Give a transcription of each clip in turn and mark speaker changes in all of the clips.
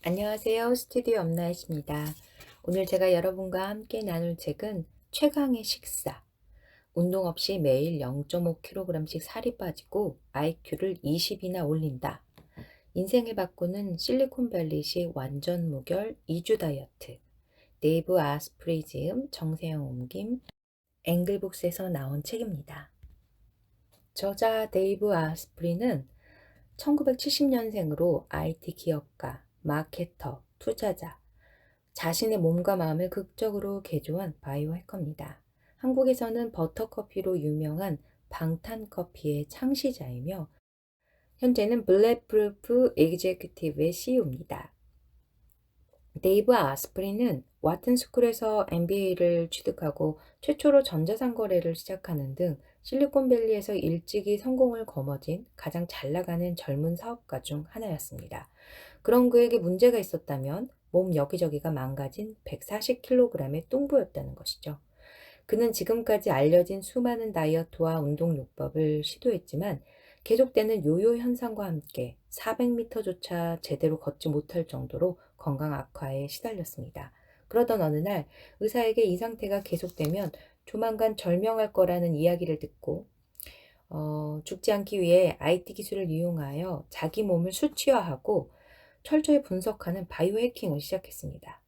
Speaker 1: 안녕하세요. 스튜디오 엄나잇입니다. 오늘 제가 여러분과 함께 나눌 책은 최강의 식사. 운동 없이 매일 0.5kg씩 살이 빠지고 IQ를 20이나 올린다. 인생을 바꾸는 실리콘밸리식 완전 무결 2주 다이어트. 네이브 아스프리 지음, 정세영 옮김, 앵글북스에서 나온 책입니다. 저자 데이브 아스프리는 1970년생으로 IT 기업가, 마케터, 투자자, 자신의 몸과 마음을 극적으로 개조한 바이오 해커입니다. 한국에서는 버터커피로 유명한 방탄커피의 창시자이며 현재는 블랙프루프 에그제큐티브의 CEO입니다. 데이브 아스프리는 와튼스쿨에서 MBA를 취득하고 최초로 전자상거래를 시작하는 등 실리콘밸리에서 일찍이 성공을 거머쥔 가장 잘나가는 젊은 사업가 중 하나였습니다. 그런 그에게 문제가 있었다면 몸 여기저기가 망가진 140kg의 뚱보였다는 것이죠. 그는 지금까지 알려진 수많은 다이어트와 운동 요법을 시도했지만 계속되는 요요 현상과 함께 400m조차 제대로 걷지 못할 정도로 건강 악화에 시달렸습니다. 그러던 어느 날 의사에게 이 상태가 계속되면 조만간 절명할 거라는 이야기를 듣고 죽지 않기 위해 IT 기술을 이용하여 자기 몸을 수치화하고 철저히 분석하는 바이오 해킹을 시작했습니다.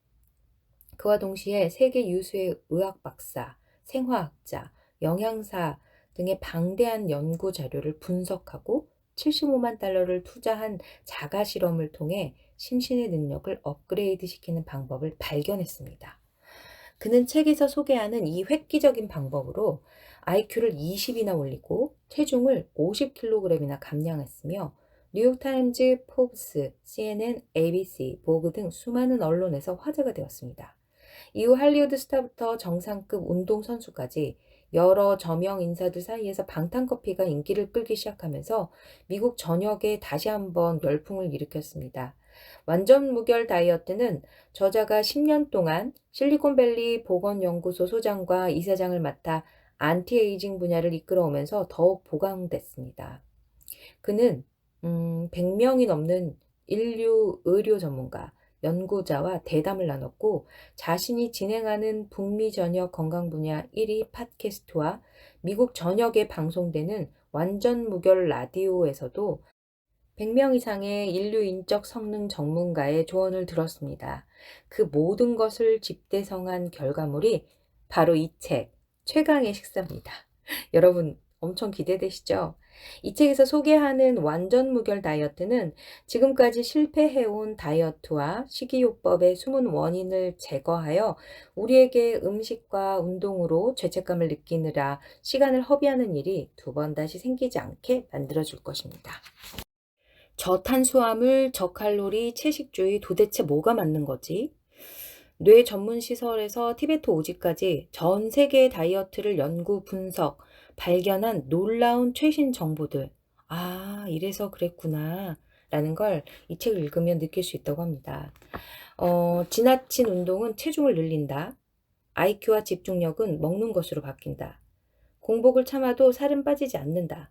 Speaker 1: 그와 동시에 세계 유수의 의학 박사, 생화학자, 영양사 등의 방대한 연구 자료를 분석하고 75만 달러를 투자한 자가 실험을 통해 심신의 능력을 업그레이드 시키는 방법을 발견했습니다. 그는 책에서 소개하는 이 획기적인 방법으로 IQ를 20이나 올리고 체중을 50kg이나 감량했으며 뉴욕타임즈, 포브스, CNN, ABC, 보그 등 수많은 언론에서 화제가 되었습니다. 이후 할리우드 스타부터 정상급 운동선수까지 여러 저명 인사들 사이에서 방탄커피가 인기를 끌기 시작하면서 미국 전역에 다시 한번 열풍을 일으켰습니다. 완전 무결 다이어트는 저자가 10년 동안 실리콘밸리 보건연구소 소장과 이사장을 맡아 안티에이징 분야를 이끌어오면서 더욱 보강됐습니다. 그는 100명이 넘는 인류 의료 전문가, 연구자와 대담을 나눴고 자신이 진행하는 북미 전역 건강 분야 1위 팟캐스트와 미국 전역에 방송되는 완전 무결 라디오에서도 100명 이상의 인류인적 성능 전문가의 조언을 들었습니다. 그 모든 것을 집대성한 결과물이 바로 이 책, 최강의 식사입니다. 여러분 엄청 기대되시죠? 이 책에서 소개하는 완전 무결 다이어트는 지금까지 실패해온 다이어트와 식이요법의 숨은 원인을 제거하여 우리에게 음식과 운동으로 죄책감을 느끼느라 시간을 허비하는 일이 두 번 다시 생기지 않게 만들어줄 것입니다. 저탄수화물, 저칼로리, 채식주의 도대체 뭐가 맞는 거지? 뇌 전문 시설에서 티베트 오지까지 전 세계의 다이어트를 연구, 분석, 발견한 놀라운 최신 정보들. 아, 이래서 그랬구나. 라는 걸 이 책을 읽으면 느낄 수 있다고 합니다. 지나친 운동은 체중을 늘린다. IQ와 집중력은 먹는 것으로 바뀐다. 공복을 참아도 살은 빠지지 않는다.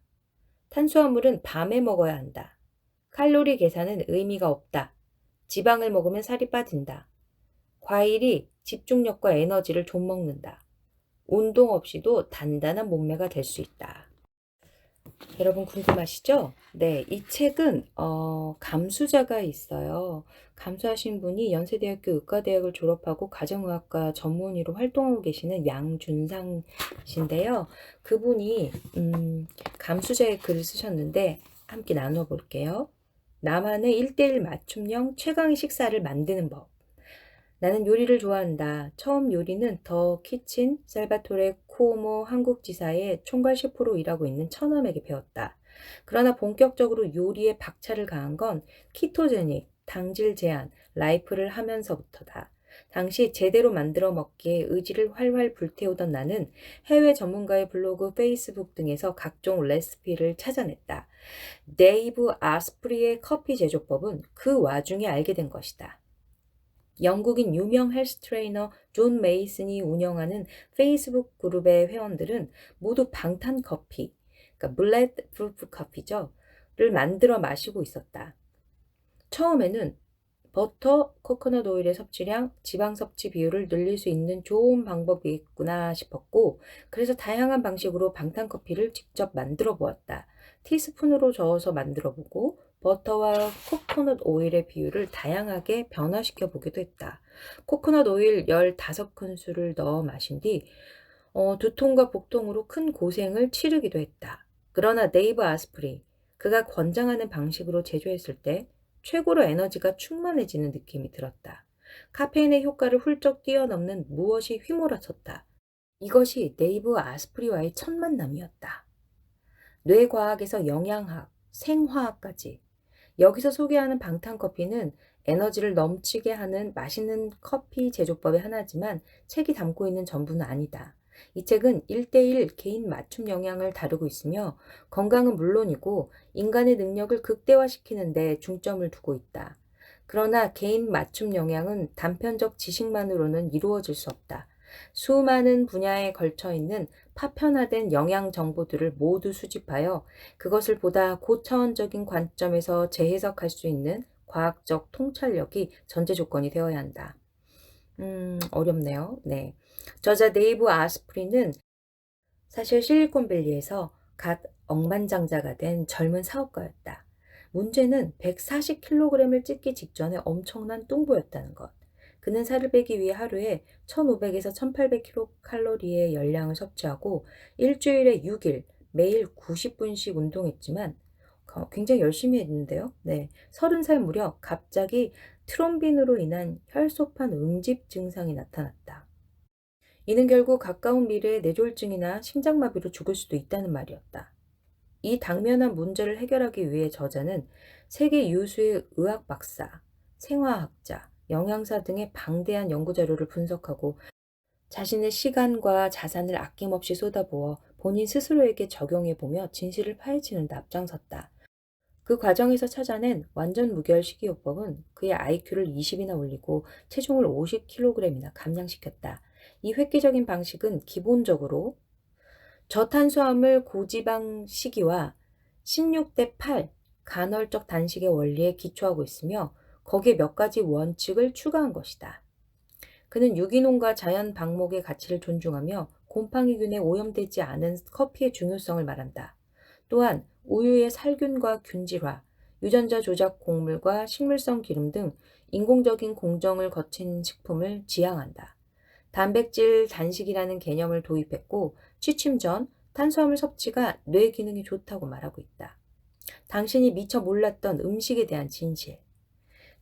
Speaker 1: 탄수화물은 밤에 먹어야 한다. 칼로리 계산은 의미가 없다. 지방을 먹으면 살이 빠진다. 과일이 집중력과 에너지를 좀 먹는다. 운동 없이도 단단한 몸매가 될 수 있다. 여러분 궁금하시죠? 네, 이 책은 감수자가 있어요. 감수하신 분이 연세대학교 의과대학을 졸업하고 가정의학과 전문의로 활동하고 계시는 양준상 씨인데요. 그분이 감수자의 글을 쓰셨는데 함께 나눠볼게요. 나만의 1:1 맞춤형 최강의 식사를 만드는 법. 나는 요리를 좋아한다. 처음 요리는 더 키친 살바토레 쿠오모 한국지사의 총괄 셰프로 일하고 있는 처남에게 배웠다. 그러나 본격적으로 요리에 박차를 가한 건 키토제닉, 당질 제한, 라이프를 하면서부터다. 당시 제대로 만들어 먹기에 의지를 활활 불태우던 나는 해외 전문가의 블로그, 페이스북 등에서 각종 레시피를 찾아냈다. 데이브 아스프리의 커피 제조법은 그 와중에 알게 된 것이다. 영국인 유명 헬스 트레이너 존 메이슨이 운영하는 페이스북 그룹의 회원들은 모두 방탄 커피, 그러니까 블랙프루프 커피죠, 를 만들어 마시고 있었다. 처음에는 버터, 코코넛 오일의 섭취량, 지방 섭취 비율을 늘릴 수 있는 좋은 방법이겠구나 싶었고, 그래서 다양한 방식으로 방탄커피를 직접 만들어 보았다. 티스푼으로 저어서 만들어 보고, 버터와 코코넛 오일의 비율을 다양하게 변화시켜 보기도 했다. 코코넛 오일 15큰술을 넣어 마신 뒤 두통과 복통으로 큰 고생을 치르기도 했다. 그러나 네이버 아스프리, 그가 권장하는 방식으로 제조했을 때 최고로 에너지가 충만해지는 느낌이 들었다. 카페인의 효과를 훌쩍 뛰어넘는 무엇이 휘몰아쳤다. 이것이 네이버 아스프리와의 첫 만남이었다. 뇌과학에서 영양학, 생화학까지. 여기서 소개하는 방탄커피는 에너지를 넘치게 하는 맛있는 커피 제조법의 하나지만 책이 담고 있는 전부는 아니다. 이 책은 1대1 개인 맞춤 영양을 다루고 있으며 건강은 물론이고 인간의 능력을 극대화시키는 데 중점을 두고 있다. 그러나 개인 맞춤 영양은 단편적 지식만으로는 이루어질 수 없다. 수많은 분야에 걸쳐 있는 파편화된 영양 정보들을 모두 수집하여 그것을 보다 고차원적인 관점에서 재해석할 수 있는 과학적 통찰력이 전제 조건이 되어야 한다. 어렵네요. 네. 저자 네이브 아스프리는 사실 실리콘밸리에서 갓 억만장자가 된 젊은 사업가였다. 문제는 140kg을 찢기 직전에 엄청난 뚱보였다는 것. 그는 살을 빼기 위해 하루에 1500에서 1800kcal의 열량을 섭취하고 일주일에 6일, 매일 90분씩 운동했지만 굉장히 열심히 했는데요. 네. 30살 무렵 갑자기 트롬빈으로 인한 혈소판 응집 증상이 나타났다. 이는 결국 가까운 미래에 뇌졸중이나 심장마비로 죽을 수도 있다는 말이었다. 이 당면한 문제를 해결하기 위해 저자는 세계 유수의 의학 박사, 생화학자, 영양사 등의 방대한 연구자료를 분석하고 자신의 시간과 자산을 아낌없이 쏟아부어 본인 스스로에게 적용해보며 진실을 파헤치는 데 앞장섰다. 그 과정에서 찾아낸 완전 무결 식이요법은 그의 IQ를 20이나 올리고 체중을 50kg이나 감량시켰다. 이 획기적인 방식은 기본적으로 저탄수화물 고지방 식이와 16대 8 간헐적 단식의 원리에 기초하고 있으며 거기에 몇 가지 원칙을 추가한 것이다. 그는 유기농과 자연 방목의 가치를 존중하며 곰팡이균에 오염되지 않은 커피의 중요성을 말한다. 또한 우유의 살균과 균질화, 유전자 조작 곡물과 식물성 기름 등 인공적인 공정을 거친 식품을 지향한다. 단백질 단식이라는 개념을 도입했고 취침 전 탄수화물 섭취가 뇌 기능에 좋다고 말하고 있다. 당신이 미처 몰랐던 음식에 대한 진실.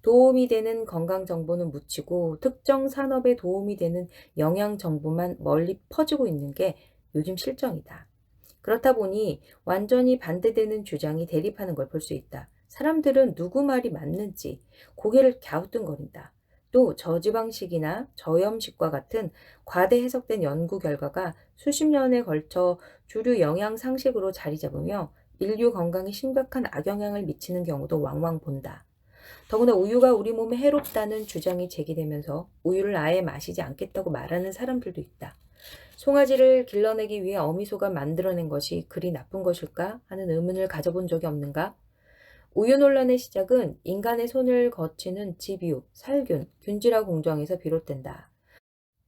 Speaker 1: 도움이 되는 건강 정보는 묻히고 특정 산업에 도움이 되는 영양 정보만 멀리 퍼지고 있는 게 요즘 실정이다. 그렇다 보니 완전히 반대되는 주장이 대립하는 걸 볼 수 있다. 사람들은 누구 말이 맞는지 고개를 갸우뚱거린다. 또 저지방식이나 저염식과 같은 과대 해석된 연구 결과가 수십 년에 걸쳐 주류 영양 상식으로 자리 잡으며 인류 건강에 심각한 악영향을 미치는 경우도 왕왕 본다. 더구나 우유가 우리 몸에 해롭다는 주장이 제기되면서 우유를 아예 마시지 않겠다고 말하는 사람들도 있다. 송아지를 길러내기 위해 어미소가 만들어낸 것이 그리 나쁜 것일까 하는 의문을 가져본 적이 없는가? 우유 논란의 시작은 인간의 손을 거치는 집유, 살균, 균질화 공정에서 비롯된다.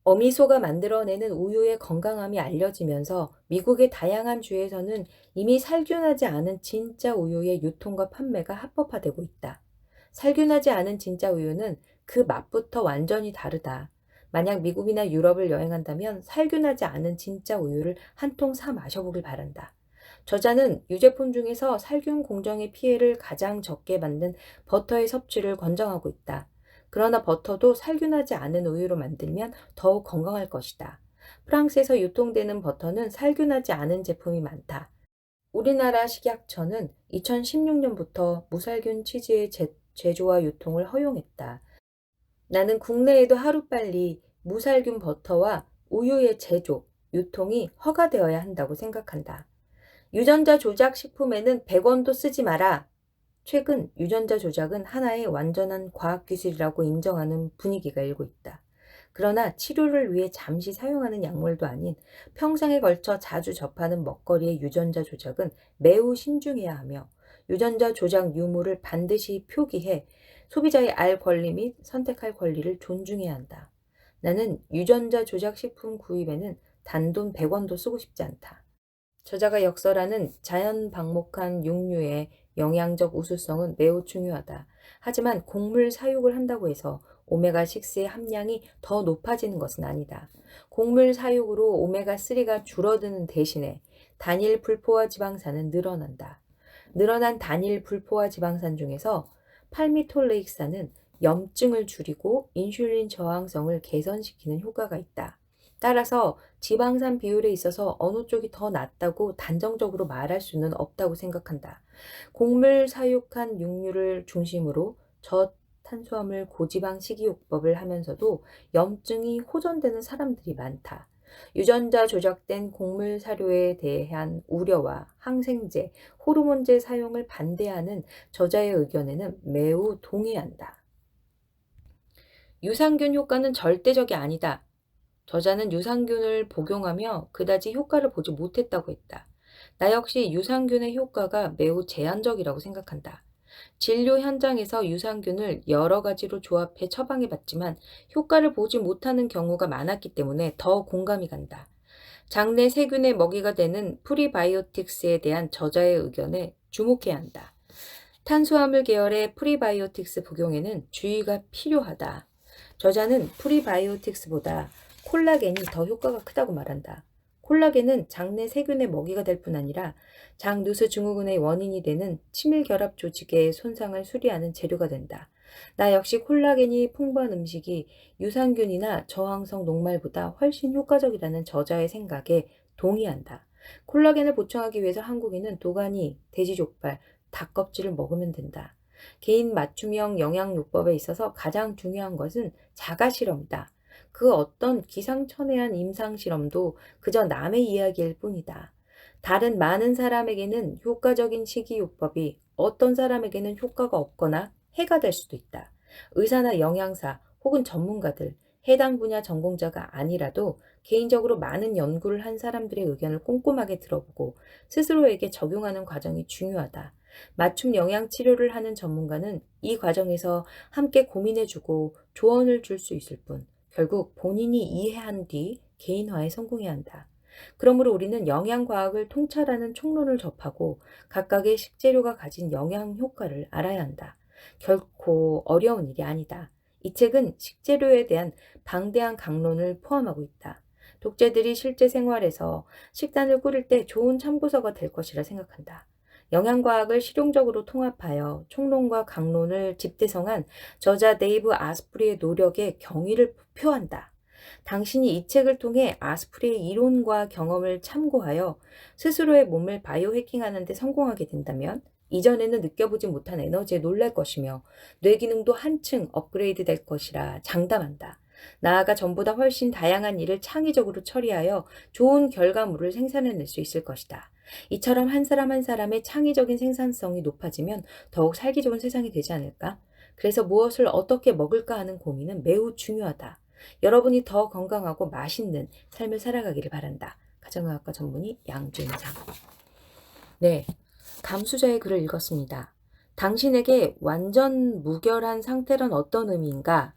Speaker 1: 어미소가 만들어내는 우유의 건강함이 알려지면서 미국의 다양한 주에서는 이미 살균하지 않은 진짜 우유의 유통과 판매가 합법화되고 있다. 살균하지 않은 진짜 우유는 그 맛부터 완전히 다르다. 만약 미국이나 유럽을 여행한다면 살균하지 않은 진짜 우유를 한 통 사 마셔보길 바란다. 저자는 유제품 중에서 살균 공정의 피해를 가장 적게 만든 버터의 섭취를 권장하고 있다. 그러나 버터도 살균하지 않은 우유로 만들면 더욱 건강할 것이다. 프랑스에서 유통되는 버터는 살균하지 않은 제품이 많다. 우리나라 식약처는 2016년부터 무살균 치즈의 제조와 유통을 허용했다. 나는 국내에도 하루빨리 무살균 버터와 우유의 제조, 유통이 허가되어야 한다고 생각한다. 유전자 조작 식품에는 100원도 쓰지 마라. 최근 유전자 조작은 하나의 완전한 과학기술이라고 인정하는 분위기가 일고 있다. 그러나 치료를 위해 잠시 사용하는 약물도 아닌 평생에 걸쳐 자주 접하는 먹거리의 유전자 조작은 매우 신중해야 하며 유전자 조작 유무를 반드시 표기해 소비자의 알 권리 및 선택할 권리를 존중해야 한다. 나는 유전자 조작 식품 구입에는 단돈 100원도 쓰고 싶지 않다. 저자가 역설하는 자연 방목한 육류의 영양적 우수성은 매우 중요하다. 하지만 곡물 사육을 한다고 해서 오메가6의 함량이 더 높아지는 것은 아니다. 곡물 사육으로 오메가3가 줄어드는 대신에 단일 불포화 지방산은 늘어난다. 늘어난 단일 불포화 지방산 중에서 팔미톨레익산은 염증을 줄이고 인슐린 저항성을 개선시키는 효과가 있다. 따라서 지방산 비율에 있어서 어느 쪽이 더 낫다고 단정적으로 말할 수는 없다고 생각한다. 곡물 사육한 육류를 중심으로 저탄수화물 고지방 식이요법을 하면서도 염증이 호전되는 사람들이 많다. 유전자 조작된 곡물 사료에 대한 우려와 항생제, 호르몬제 사용을 반대하는 저자의 의견에는 매우 동의한다. 유산균 효과는 절대적이 아니다. 저자는 유산균을 복용하며 그다지 효과를 보지 못했다고 했다. 나 역시 유산균의 효과가 매우 제한적이라고 생각한다. 진료 현장에서 유산균을 여러 가지로 조합해 처방해 봤지만 효과를 보지 못하는 경우가 많았기 때문에 더 공감이 간다. 장내 세균의 먹이가 되는 프리바이오틱스에 대한 저자의 의견에 주목해야 한다. 탄수화물 계열의 프리바이오틱스 복용에는 주의가 필요하다. 저자는 프리바이오틱스보다 콜라겐이 더 효과가 크다고 말한다. 콜라겐은 장내 세균의 먹이가 될 뿐 아니라 장누수 증후군의 원인이 되는 치밀결합 조직의 손상을 수리하는 재료가 된다. 나 역시 콜라겐이 풍부한 음식이 유산균이나 저항성 녹말보다 훨씬 효과적이라는 저자의 생각에 동의한다. 콜라겐을 보충하기 위해서 한국인은 도가니, 돼지족발, 닭껍질을 먹으면 된다. 개인 맞춤형 영양요법에 있어서 가장 중요한 것은 자가실험이다. 그 어떤 기상천외한 임상실험도 그저 남의 이야기일 뿐이다. 다른 많은 사람에게는 효과적인 식이요법이 어떤 사람에게는 효과가 없거나 해가 될 수도 있다. 의사나 영양사 혹은 전문가들, 해당 분야 전공자가 아니라도 개인적으로 많은 연구를 한 사람들의 의견을 꼼꼼하게 들어보고 스스로에게 적용하는 과정이 중요하다. 맞춤 영양 치료를 하는 전문가는 이 과정에서 함께 고민해주고 조언을 줄 수 있을 뿐, 결국 본인이 이해한 뒤 개인화에 성공해야 한다. 그러므로 우리는 영양과학을 통찰하는 총론을 접하고 각각의 식재료가 가진 영양 효과를 알아야 한다. 결코 어려운 일이 아니다. 이 책은 식재료에 대한 방대한 강론을 포함하고 있다. 독자들이 실제 생활에서 식단을 꾸릴 때 좋은 참고서가 될 것이라 생각한다. 영양과학을 실용적으로 통합하여 총론과 강론을 집대성한 저자 데이브 아스프리의 노력에 경의를 표한다. 당신이 이 책을 통해 아스프리의 이론과 경험을 참고하여 스스로의 몸을 바이오 해킹하는 데 성공하게 된다면 이전에는 느껴보지 못한 에너지에 놀랄 것이며 뇌 기능도 한층 업그레이드 될 것이라 장담한다. 나아가 전보다 훨씬 다양한 일을 창의적으로 처리하여 좋은 결과물을 생산해낼 수 있을 것이다. 이처럼 한 사람 한 사람의 창의적인 생산성이 높아지면 더욱 살기 좋은 세상이 되지 않을까? 그래서 무엇을 어떻게 먹을까 하는 고민은 매우 중요하다. 여러분이 더 건강하고 맛있는 삶을 살아가기를 바란다. 가정의학과 전문의 양준상. 네, 감수자의 글을 읽었습니다. 당신에게 완전 무결한 상태란 어떤 의미인가?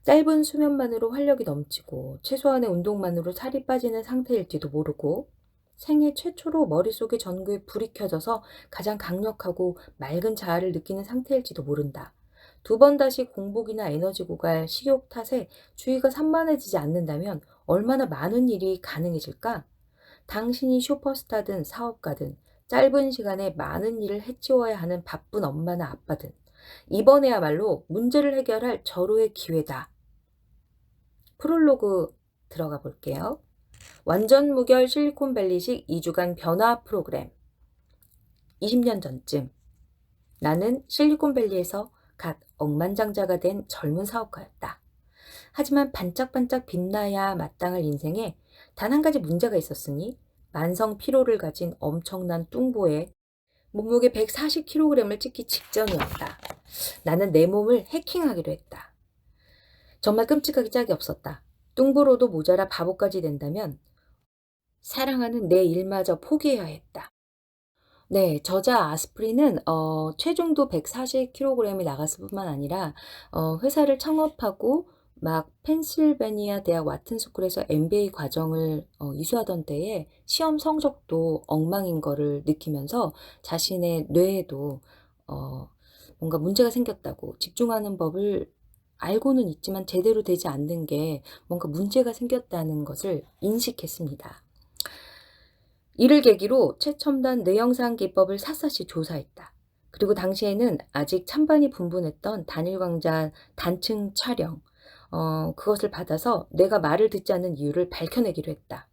Speaker 1: 짧은 수면만으로 활력이 넘치고 최소한의 운동만으로 살이 빠지는 상태일지도 모르고 생애 최초로 머릿속의 전구에 불이 켜져서 가장 강력하고 맑은 자아를 느끼는 상태일지도 모른다. 두 번 다시 공복이나 에너지 고갈, 식욕 탓에 주의가 산만해지지 않는다면 얼마나 많은 일이 가능해질까? 당신이 슈퍼스타든 사업가든 짧은 시간에 많은 일을 해치워야 하는 바쁜 엄마나 아빠든 이번에야말로 문제를 해결할 절호의 기회다. 프롤로그 들어가 볼게요. 완전 무결 실리콘밸리식 2주간 변화 프로그램. 20년 전쯤 나는 실리콘밸리에서 갓 억만장자가 된 젊은 사업가였다. 하지만 반짝반짝 빛나야 마땅할 인생에 단 한 가지 문제가 있었으니 만성 피로를 가진 엄청난 뚱보에 몸무게 140kg을 찍기 직전이었다. 나는 내 몸을 해킹하기로 했다. 정말 끔찍하기 짝이 없었다. 뚱보로도 모자라 바보까지 된다면 사랑하는 내 일마저 포기해야 했다. 네. 저자 아스프린은 체중도 140kg이 나갔을 뿐만 아니라 회사를 창업하고 막 펜실베니아 대학 와튼 스쿨에서 MBA 과정을 이수하던 때에 시험 성적도 엉망인 거를 느끼면서 자신의 뇌에도 어 뭔가 문제가 생겼다고, 집중하는 법을 알고는 있지만 제대로 되지 않는 게 뭔가 문제가 생겼다는 것을 인식했습니다. 이를 계기로 최첨단 뇌영상 기법을 샅샅이 조사했다. 그리고 당시에는 아직 찬반이 분분했던 단일 광자 단층 촬영, 그것을 받아서 내가 말을 듣지 않는 이유를 밝혀내기로 했다.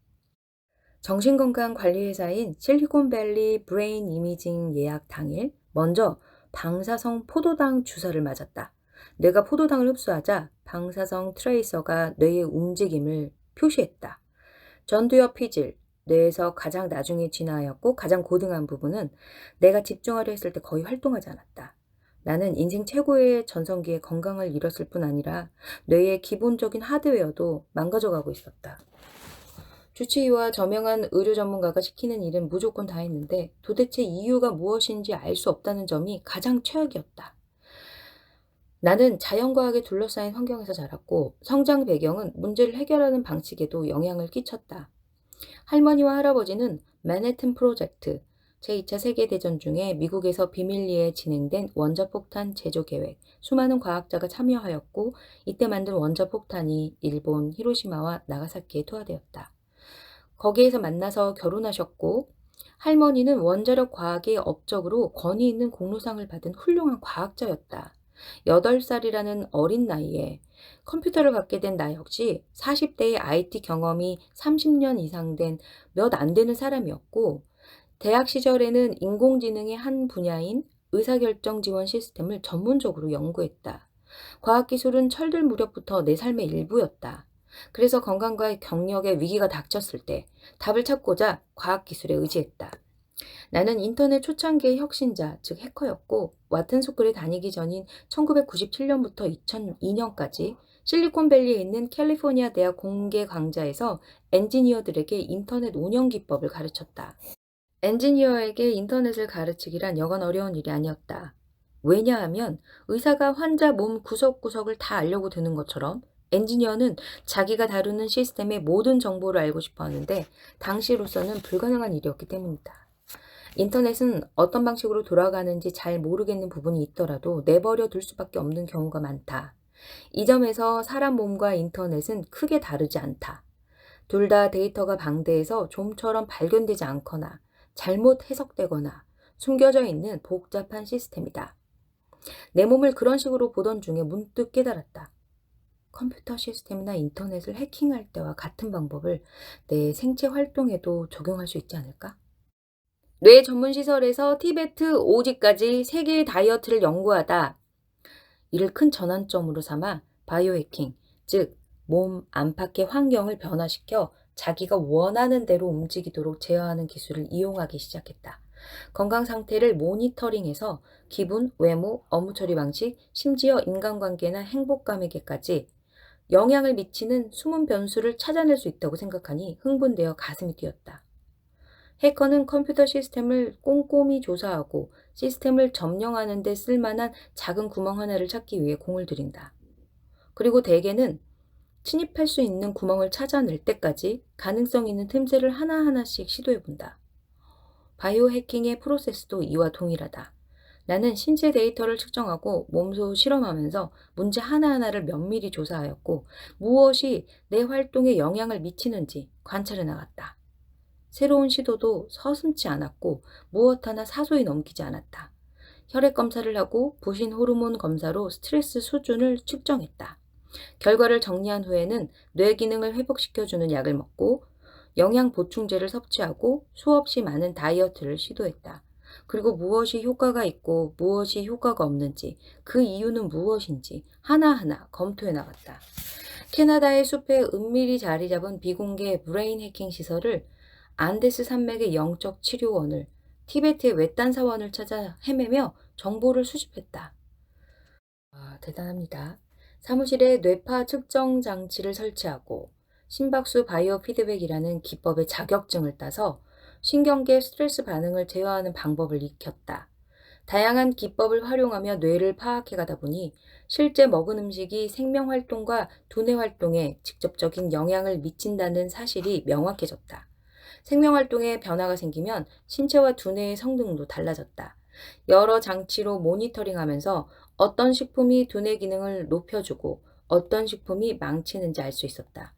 Speaker 1: 정신건강관리회사인 실리콘밸리 브레인 이미징 예약 당일 먼저 방사성 포도당 주사를 맞았다. 뇌가 포도당을 흡수하자 방사성 트레이서가 뇌의 움직임을 표시했다. 전두엽 피질, 뇌에서 가장 나중에 진화하였고 가장 고등한 부분은 내가 집중하려 했을 때 거의 활동하지 않았다. 나는 인생 최고의 전성기에 건강을 잃었을 뿐 아니라 뇌의 기본적인 하드웨어도 망가져가고 있었다. 주치의와 저명한 의료 전문가가 시키는 일은 무조건 다 했는데 도대체 이유가 무엇인지 알 수 없다는 점이 가장 최악이었다. 나는 자연과학에 둘러싸인 환경에서 자랐고 성장 배경은 문제를 해결하는 방식에도 영향을 끼쳤다. 할머니와 할아버지는 맨해튼 프로젝트, 제2차 세계대전 중에 미국에서 비밀리에 진행된 원자폭탄 제조 계획, 수많은 과학자가 참여하였고 이때 만든 원자폭탄이 일본 히로시마와 나가사키에 투하되었다. 거기에서 만나서 결혼하셨고 할머니는 원자력 과학의 업적으로 권위 있는 공로상을 받은 훌륭한 과학자였다. 8살이라는 어린 나이에 컴퓨터를 갖게 된 나 역시 40대의 IT 경험이 30년 이상 된 몇 안 되는 사람이었고, 대학 시절에는 인공지능의 한 분야인 의사결정 지원 시스템을 전문적으로 연구했다. 과학기술은 철들 무렵부터 내 삶의 일부였다. 그래서 건강과 경력에 위기가 닥쳤을 때 답을 찾고자 과학기술에 의지했다. 나는 인터넷 초창기의 혁신자, 즉 해커였고 와튼스쿨에 다니기 전인 1997년부터 2002년까지 실리콘밸리에 있는 캘리포니아 대학 공개 강좌에서 엔지니어들에게 인터넷 운영 기법을 가르쳤다. 엔지니어에게 인터넷을 가르치기란 여간 어려운 일이 아니었다. 왜냐하면 의사가 환자 몸 구석구석을 다 알려고 드는 것처럼 엔지니어는 자기가 다루는 시스템의 모든 정보를 알고 싶어 하는데 당시로서는 불가능한 일이었기 때문이다. 인터넷은 어떤 방식으로 돌아가는지 잘 모르겠는 부분이 있더라도 내버려 둘 수밖에 없는 경우가 많다. 이 점에서 사람 몸과 인터넷은 크게 다르지 않다. 둘 다 데이터가 방대해서 좀처럼 발견되지 않거나 잘못 해석되거나 숨겨져 있는 복잡한 시스템이다. 내 몸을 그런 식으로 보던 중에 문득 깨달았다. 컴퓨터 시스템이나 인터넷을 해킹할 때와 같은 방법을 내 생체 활동에도 적용할 수 있지 않을까? 뇌 전문 시설에서 티베트 오지까지 세계의 다이어트를 연구하다. 이를 큰 전환점으로 삼아 바이오 해킹, 즉 몸 안팎의 환경을 변화시켜 자기가 원하는 대로 움직이도록 제어하는 기술을 이용하기 시작했다. 건강 상태를 모니터링해서 기분, 외모, 업무 처리 방식, 심지어 인간관계나 행복감에게까지 영향을 미치는 숨은 변수를 찾아낼 수 있다고 생각하니 흥분되어 가슴이 뛰었다. 해커는 컴퓨터 시스템을 꼼꼼히 조사하고 시스템을 점령하는 데 쓸만한 작은 구멍 하나를 찾기 위해 공을 들인다. 그리고 대개는 침입할 수 있는 구멍을 찾아낼 때까지 가능성 있는 틈새를 하나하나씩 시도해본다. 바이오 해킹의 프로세스도 이와 동일하다. 나는 신체 데이터를 측정하고 몸소 실험하면서 문제 하나하나를 면밀히 조사하였고 무엇이 내 활동에 영향을 미치는지 관찰해 나갔다. 새로운 시도도 서슴지 않았고 무엇 하나 사소히 넘기지 않았다. 혈액 검사를 하고 부신 호르몬 검사로 스트레스 수준을 측정했다. 결과를 정리한 후에는 뇌 기능을 회복시켜주는 약을 먹고 영양 보충제를 섭취하고 수없이 많은 다이어트를 시도했다. 그리고 무엇이 효과가 있고 무엇이 효과가 없는지, 그 이유는 무엇인지 하나하나 검토해 나갔다. 캐나다의 숲에 은밀히 자리 잡은 비공개 브레인 해킹 시설을, 안데스 산맥의 영적 치료원을, 티베트의 외딴 사원을 찾아 헤매며 정보를 수집했다. 대단합니다. 사무실에 뇌파 측정 장치를 설치하고 심박수 바이오 피드백이라는 기법의 자격증을 따서 신경계 스트레스 반응을 제어하는 방법을 익혔다. 다양한 기법을 활용하며 뇌를 파악해 가다 보니 실제 먹은 음식이 생명 활동과 두뇌 활동에 직접적인 영향을 미친다는 사실이 명확해졌다. 생명 활동에 변화가 생기면 신체와 두뇌의 성능도 달라졌다. 여러 장치로 모니터링하면서 어떤 식품이 두뇌 기능을 높여주고 어떤 식품이 망치는지 알 수 있었다.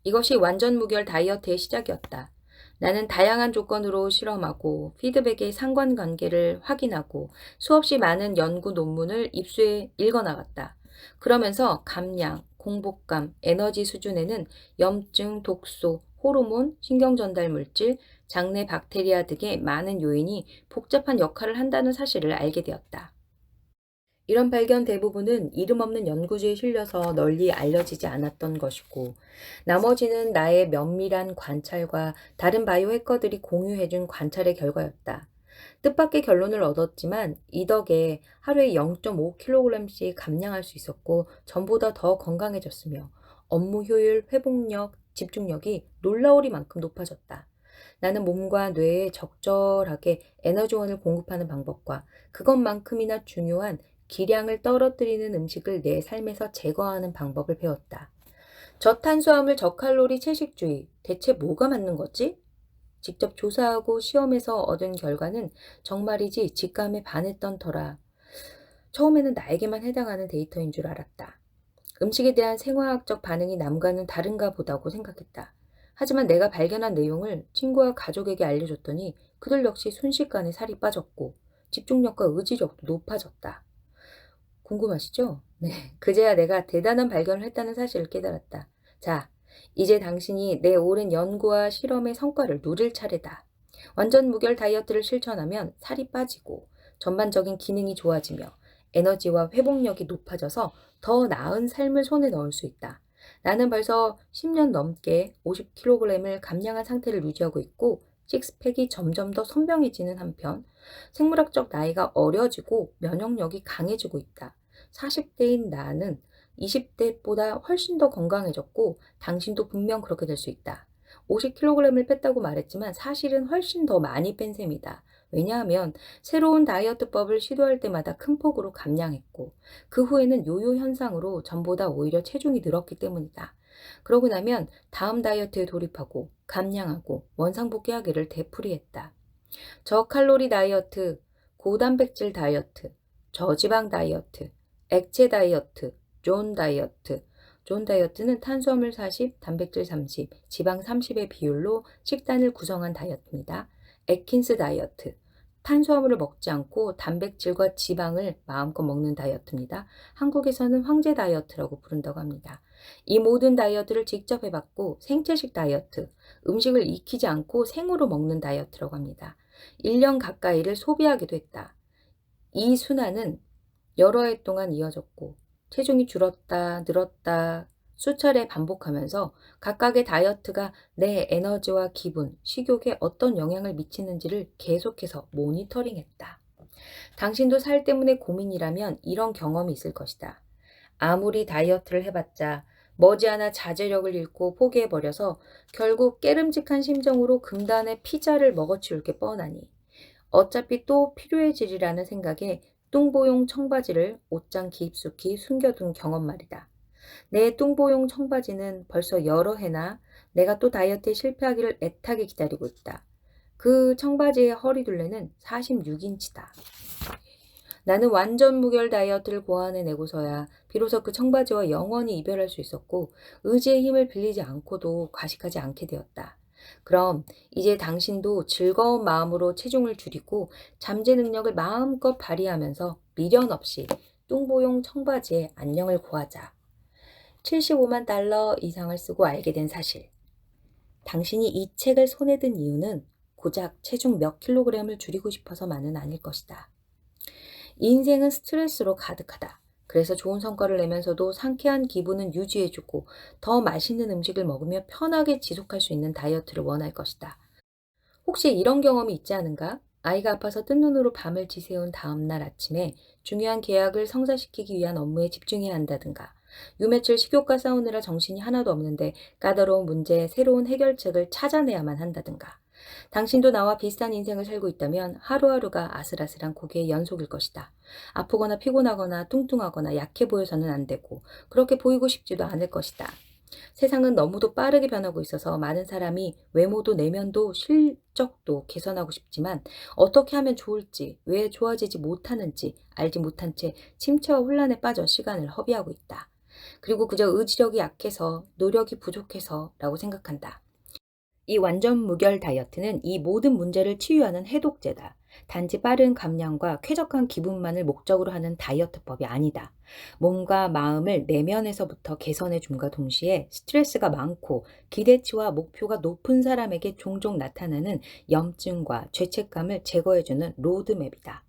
Speaker 1: 이것이 완전 무결 다이어트의 시작이었다. 나는 다양한 조건으로 실험하고 피드백의 상관관계를 확인하고 수없이 많은 연구 논문을 입수해 읽어나갔다. 그러면서 감량, 공복감, 에너지 수준에는 염증, 독소, 호르몬, 신경전달 물질, 장내 박테리아 등의 많은 요인이 복잡한 역할을 한다는 사실을 알게 되었다. 이런 발견 대부분은 이름 없는 연구지에 실려서 널리 알려지지 않았던 것이고, 나머지는 나의 면밀한 관찰과 다른 바이오 해커들이 공유해준 관찰의 결과였다. 뜻밖의 결론을 얻었지만 이 덕에 하루에 0.5kg씩 감량할 수 있었고 전보다 더 건강해졌으며 업무 효율, 회복력, 집중력이 놀라우리만큼 높아졌다. 나는 몸과 뇌에 적절하게 에너지원을 공급하는 방법과 그것만큼이나 중요한 기량을 떨어뜨리는 음식을 내 삶에서 제거하는 방법을 배웠다. 저탄수화물, 저칼로리 채식주의, 대체 뭐가 맞는 거지? 직접 조사하고 시험에서 얻은 결과는 정말이지 직감에 반했던 터라 처음에는 나에게만 해당하는 데이터인 줄 알았다. 음식에 대한 생화학적 반응이 남과는 다른가 보다고 생각했다. 하지만 내가 발견한 내용을 친구와 가족에게 알려줬더니 그들 역시 순식간에 살이 빠졌고 집중력과 의지력도 높아졌다. 궁금하시죠? 네, 그제야 내가 대단한 발견을 했다는 사실을 깨달았다. 자, 이제 당신이 내 오랜 연구와 실험의 성과를 누릴 차례다. 완전 무결 다이어트를 실천하면 살이 빠지고 전반적인 기능이 좋아지며 에너지와 회복력이 높아져서 더 나은 삶을 손에 넣을 수 있다. 나는 벌써 10년 넘게 50kg을 감량한 상태를 유지하고 있고 식스팩이 점점 더 선명해지는 한편 생물학적 나이가 어려지고 면역력이 강해지고 있다. 40대인 나는 20대보다 훨씬 더 건강해졌고 당신도 분명 그렇게 될 수 있다. 50kg을 뺐다고 말했지만 사실은 훨씬 더 많이 뺀 셈이다. 왜냐하면 새로운 다이어트법을 시도할 때마다 큰 폭으로 감량했고 그 후에는 요요 현상으로 전보다 오히려 체중이 늘었기 때문이다. 그러고 나면 다음 다이어트에 돌입하고 감량하고 원상복귀하기를 되풀이했다. 저칼로리 다이어트, 고단백질 다이어트, 저지방 다이어트, 액체 다이어트, 존 다이어트. 존 다이어트는 탄수화물 40, 단백질 30, 지방 30의 비율로 식단을 구성한 다이어트입니다. 애킨스 다이어트. 탄수화물을 먹지 않고 단백질과 지방을 마음껏 먹는 다이어트입니다. 한국에서는 황제 다이어트라고 부른다고 합니다. 이 모든 다이어트를 직접 해봤고 생채식 다이어트, 음식을 익히지 않고 생으로 먹는 다이어트라고 합니다. 1년 가까이를 소비하기도 했다. 이 순환은 여러 해 동안 이어졌고 체중이 줄었다 늘었다 수차례 반복하면서 각각의 다이어트가 내 에너지와 기분, 식욕에 어떤 영향을 미치는지를 계속해서 모니터링했다. 당신도 살 때문에 고민이라면 이런 경험이 있을 것이다. 아무리 다이어트를 해봤자 머지않아 자제력을 잃고 포기해버려서 결국 깨름직한 심정으로 금단의 피자를 먹어치울 게 뻔하니 어차피 또 필요해지리라는 생각에 뚱보용 청바지를 옷장 깊숙이 숨겨둔 경험 말이다. 내 뚱보용 청바지는 벌써 여러 해나 내가 또 다이어트에 실패하기를 애타게 기다리고 있다. 그 청바지의 허리둘레는 46인치다. 나는 완전 무결 다이어트를 고안해내고서야 비로소 그 청바지와 영원히 이별할 수 있었고 의지의 힘을 빌리지 않고도 과식하지 않게 되었다. 그럼 이제 당신도 즐거운 마음으로 체중을 줄이고 잠재 능력을 마음껏 발휘하면서 미련 없이 뚱보용 청바지에 안녕을 구하자. 75만 달러 이상을 쓰고 알게 된 사실. 당신이 이 책을 손에 든 이유는 고작 체중 몇 킬로그램을 줄이고 싶어서만은 아닐 것이다. 인생은 스트레스로 가득하다. 그래서 좋은 성과를 내면서도 상쾌한 기분은 유지해주고 더 맛있는 음식을 먹으며 편하게 지속할 수 있는 다이어트를 원할 것이다. 혹시 이런 경험이 있지 않은가? 아이가 아파서 뜬 눈으로 밤을 지새운 다음날 아침에 중요한 계약을 성사시키기 위한 업무에 집중해야 한다든가 요 며칠 식욕과 싸우느라 정신이 하나도 없는데 까다로운 문제에 새로운 해결책을 찾아내야만 한다든가 당신도 나와 비슷한 인생을 살고 있다면 하루하루가 아슬아슬한 고개의 연속일 것이다. 아프거나 피곤하거나 뚱뚱하거나 약해 보여서는 안 되고 그렇게 보이고 싶지도 않을 것이다. 세상은 너무도 빠르게 변하고 있어서 많은 사람이 외모도 내면도 실적도 개선하고 싶지만 어떻게 하면 좋을지, 왜 좋아지지 못하는지 알지 못한 채 침체와 혼란에 빠져 시간을 허비하고 있다. 그리고 그저 의지력이 약해서, 노력이 부족해서 라고 생각한다. 이 완전 무결 다이어트는 이 모든 문제를 치유하는 해독제다. 단지 빠른 감량과 쾌적한 기분만을 목적으로 하는 다이어트법이 아니다. 몸과 마음을 내면에서부터 개선해 줌과 동시에 스트레스가 많고 기대치와 목표가 높은 사람에게 종종 나타나는 염증과 죄책감을 제거해주는 로드맵이다.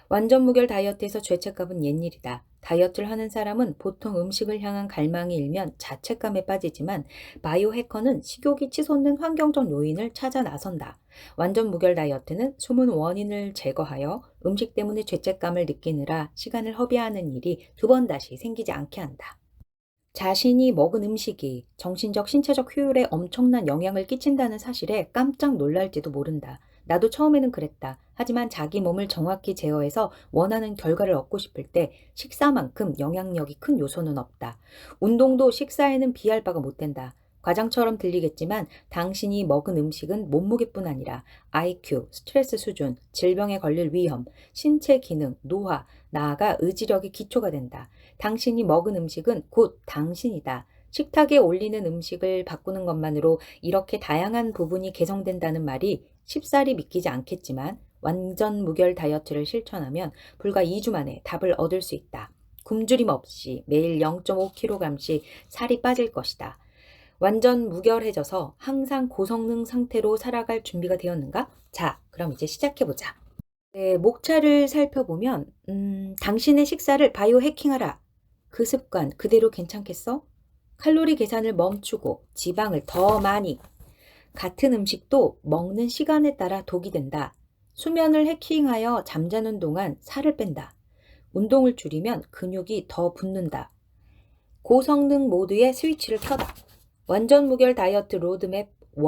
Speaker 1: 완전 무결 다이어트에서 죄책감은 옛일이다. 다이어트를 하는 사람은 보통 음식을 향한 갈망이 일면 자책감에 빠지지만 바이오 해커는 식욕이 치솟는 환경적 요인을 찾아 나선다. 완전 무결 다이어트는 숨은 원인을 제거하여 음식 때문에 죄책감을 느끼느라 시간을 허비하는 일이 두 번 다시 생기지 않게 한다. 자신이 먹은 음식이 정신적, 신체적 효율에 엄청난 영향을 끼친다는 사실에 깜짝 놀랄지도 모른다. 나도 처음에는 그랬다. 하지만 자기 몸을 정확히 제어해서 원하는 결과를 얻고 싶을 때 식사만큼 영향력이 큰 요소는 없다. 운동도 식사에는 비할 바가 못 된다. 과장처럼 들리겠지만 당신이 먹은 음식은 몸무게뿐 아니라 IQ, 스트레스 수준, 질병에 걸릴 위험, 신체 기능, 노화, 나아가 의지력의 기초가 된다. 당신이 먹은 음식은 곧 당신이다. 식탁에 올리는 음식을 바꾸는 것만으로 이렇게 다양한 부분이 개선된다는 말이 쉽사리 믿기지 않겠지만 완전 무결 다이어트를 실천하면 불과 2주 만에 답을 얻을 수 있다. 굶주림 없이 매일 0.5kg씩 살이 빠질 것이다. 완전 무결해져서 항상 고성능 상태로 살아갈 준비가 되었는가? 자, 그럼 이제 시작해보자. 네, 목차를 살펴보면 당신의 식사를 바이오 해킹하라. 그 습관 그대로 괜찮겠어? 칼로리 계산을 멈추고 지방을 더 많이. 같은 음식도 먹는 시간에 따라 독이 된다. 수면을 해킹하여 잠자는 동안 살을 뺀다. 운동을 줄이면 근육이 더 붙는다. 고성능 모드의 스위치를 켜다. 완전 무결 다이어트 로드맵 1,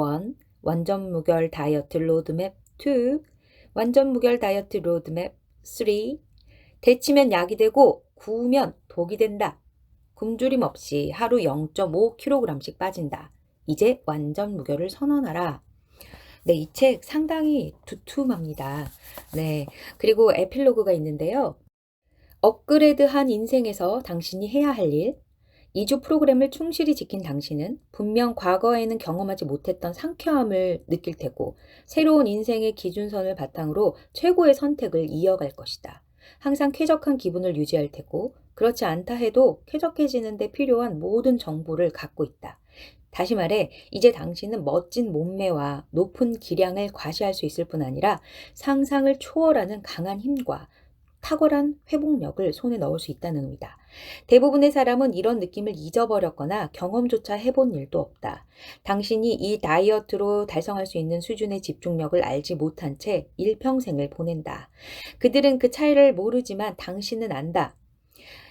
Speaker 1: 완전 무결 다이어트 로드맵 2, 완전 무결 다이어트 로드맵 3. 데치면 약이 되고 구우면 독이 된다. 굶주림 없이 하루 0.5kg씩 빠진다. 이제 완전 무결을 선언하라. 네, 이 책 상당히 두툼합니다. 네, 그리고 에필로그가 있는데요. 업그레이드한 인생에서 당신이 해야 할 일, 2주 프로그램을 충실히 지킨 당신은 분명 과거에는 경험하지 못했던 상쾌함을 느낄 테고 새로운 인생의 기준선을 바탕으로 최고의 선택을 이어갈 것이다. 항상 쾌적한 기분을 유지할 테고 그렇지 않다 해도 쾌적해지는 데 필요한 모든 정보를 갖고 있다. 다시 말해 이제 당신은 멋진 몸매와 높은 기량을 과시할 수 있을 뿐 아니라 상상을 초월하는 강한 힘과 탁월한 회복력을 손에 넣을 수 있다는 의미다. 대부분의 사람은 이런 느낌을 잊어버렸거나 경험조차 해본 일도 없다. 당신이 이 다이어트로 달성할 수 있는 수준의 집중력을 알지 못한 채 일평생을 보낸다. 그들은 그 차이를 모르지만 당신은 안다.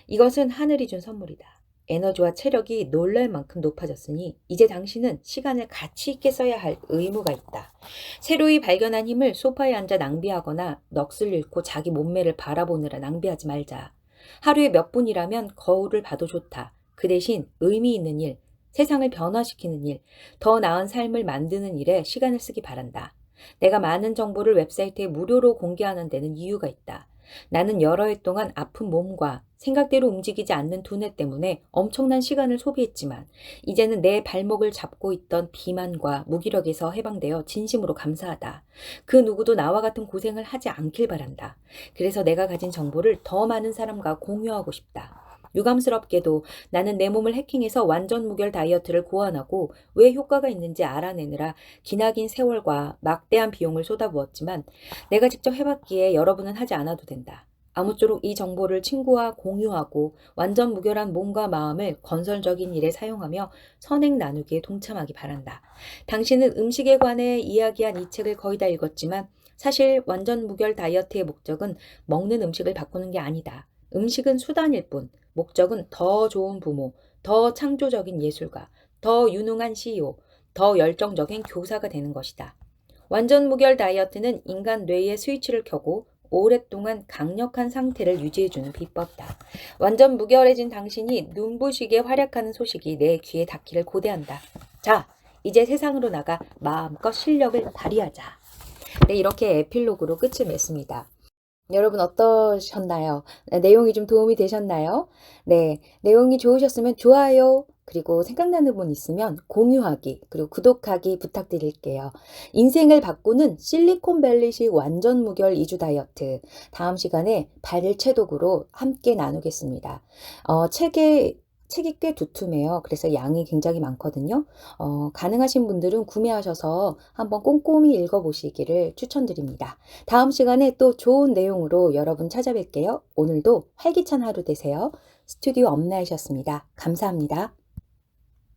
Speaker 1: 이것은 하늘이 준 선물이다. 에너지와 체력이 놀랄 만큼 높아졌으니 이제 당신은 시간을 가치 있게 써야 할 의무가 있다. 새로이 발견한 힘을 소파에 앉아 낭비하거나 넋을 잃고 자기 몸매를 바라보느라 낭비하지 말자. 하루에 몇 분이라면 거울을 봐도 좋다. 그 대신 의미 있는 일, 세상을 변화시키는 일, 더 나은 삶을 만드는 일에 시간을 쓰기 바란다. 내가 많은 정보를 웹사이트에 무료로 공개하는 데는 이유가 있다. 나는 여러 해 동안 아픈 몸과 생각대로 움직이지 않는 두뇌 때문에 엄청난 시간을 소비했지만 이제는 내 발목을 잡고 있던 비만과 무기력에서 해방되어 진심으로 감사하다. 그 누구도 나와 같은 고생을 하지 않길 바란다. 그래서 내가 가진 정보를 더 많은 사람과 공유하고 싶다. 유감스럽게도 나는 내 몸을 해킹해서 완전 무결 다이어트를 고안하고 왜 효과가 있는지 알아내느라 기나긴 세월과 막대한 비용을 쏟아부었지만 내가 직접 해봤기에 여러분은 하지 않아도 된다. 아무쪼록 이 정보를 친구와 공유하고 완전 무결한 몸과 마음을 건설적인 일에 사용하며 선행 나누기에 동참하기 바란다. 당신은 음식에 관해 이야기한 이 책을 거의 다 읽었지만 사실 완전 무결 다이어트의 목적은 먹는 음식을 바꾸는 게 아니다. 음식은 수단일 뿐 목적은 더 좋은 부모, 더 창조적인 예술가, 더 유능한 CEO, 더 열정적인 교사가 되는 것이다. 완전 무결 다이어트는 인간 뇌의 스위치를 켜고 오랫동안 강력한 상태를 유지해주는 비법이다. 완전 무결해진 당신이 눈부시게 활약하는 소식이 내 귀에 닿기를 고대한다. 자, 이제 세상으로 나가 마음껏 실력을 발휘하자. 네, 이렇게 에필로그로 끝을 맺습니다. 여러분 어떠셨나요? 내용이 좀 도움이 되셨나요? 네, 내용이 좋으셨으면 좋아요, 그리고 생각나는 분 있으면 공유하기, 그리고 구독하기 부탁드릴게요. 인생을 바꾸는 실리콘밸리식 완전 무결 2주 다이어트. 다음 시간에 발췌독으로 함께 나누겠습니다. 책이 꽤 두툼해요. 그래서 양이 굉장히 많거든요. 가능하신 분들은 구매하셔서 한번 꼼꼼히 읽어보시기를 추천드립니다. 다음 시간에 또 좋은 내용으로 여러분 찾아뵐게요. 오늘도 활기찬 하루 되세요. 스튜디오 엄나이셨습니다. 감사합니다.